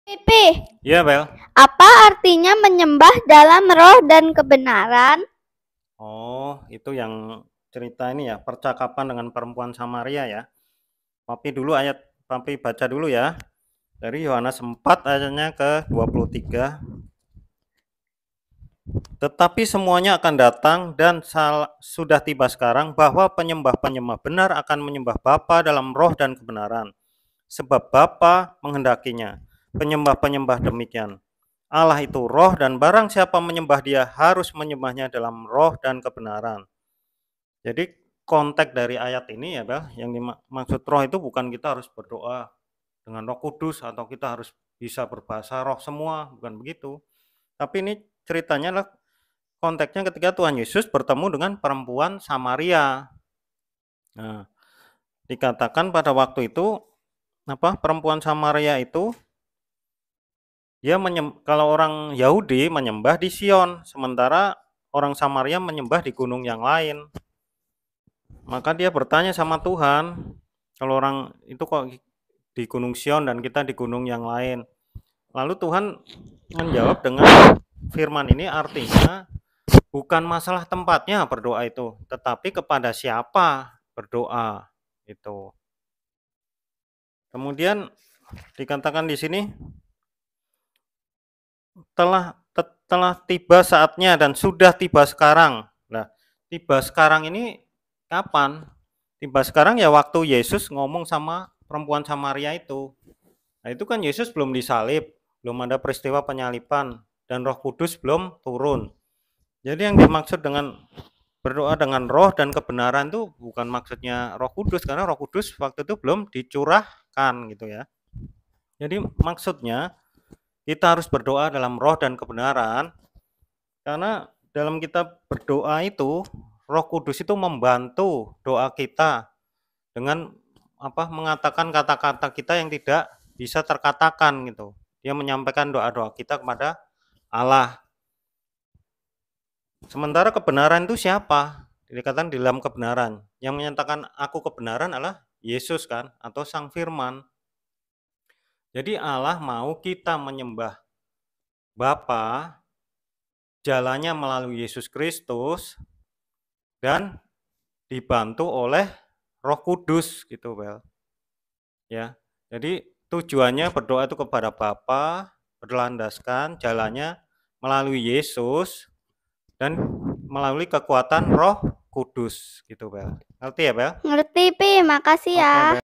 Pipi, Iya, Bel. apa artinya menyembah dalam roh dan kebenaran? Oh, itu yang cerita ini ya, percakapan dengan perempuan Samaria ya. Papi baca dulu ya. Dari Yohanes 4 ayatnya ke 23. Tetapi semuanya akan datang dan sudah tiba sekarang bahwa penyembah-penyembah benar akan menyembah Bapa dalam roh dan kebenaran. Sebab Bapa menghendakinya. Penyembah-penyembah demikian. Allah itu roh dan barang siapa menyembah dia harus menyembahnya dalam roh dan kebenaran. Jadi konteks dari ayat ini ya Bel, yang dimaksud roh itu bukan kita harus berdoa dengan Roh Kudus atau kita harus bisa berbahasa roh semua, bukan begitu. Tapi ini ceritanya lah konteksnya ketika Tuhan Yesus bertemu dengan perempuan Samaria. Nah, dikatakan pada waktu itu perempuan Samaria itu kalau orang Yahudi menyembah di Sion, sementara orang Samaria menyembah di gunung yang lain. Maka dia bertanya sama Tuhan, kalau orang itu kok di Gunung Sion dan kita di gunung yang lain. Lalu Tuhan menjawab dengan firman ini, artinya bukan masalah tempatnya berdoa itu, tetapi kepada siapa berdoa itu. Kemudian dikatakan di sini telah tiba saatnya dan sudah tiba sekarang. Nah, tiba sekarang ini kapan? Tiba sekarang ya waktu Yesus ngomong sama perempuan Samaria itu. Nah, itu kan Yesus belum disalib, belum ada peristiwa penyaliban, dan Roh Kudus belum turun. Jadi yang dimaksud dengan berdoa dengan roh dan kebenaran itu bukan maksudnya Roh Kudus, karena Roh Kudus waktu itu belum dicurahkan gitu ya. Jadi maksudnya kita harus berdoa dalam roh dan kebenaran, karena dalam kita berdoa itu Roh Kudus itu membantu doa kita dengan mengatakan kata-kata kita yang tidak bisa terkatakan gitu. Dia menyampaikan doa-doa kita kepada Allah. Sementara kebenaran itu siapa? Dikatakan di dalam kebenaran. Yang menyatakan aku kebenaran adalah Yesus kan, atau Sang Firman. Jadi Allah mau kita menyembah Bapa, jalannya melalui Yesus Kristus, dan dibantu oleh Roh Kudus gitu, Bel. Ya. Jadi tujuannya berdoa itu kepada Bapa, berlandaskan jalannya melalui Yesus dan melalui kekuatan Roh Kudus gitu, Bel. Ngerti ya, Bel? Ngerti, Pi. Makasih ya. Oke, Bel.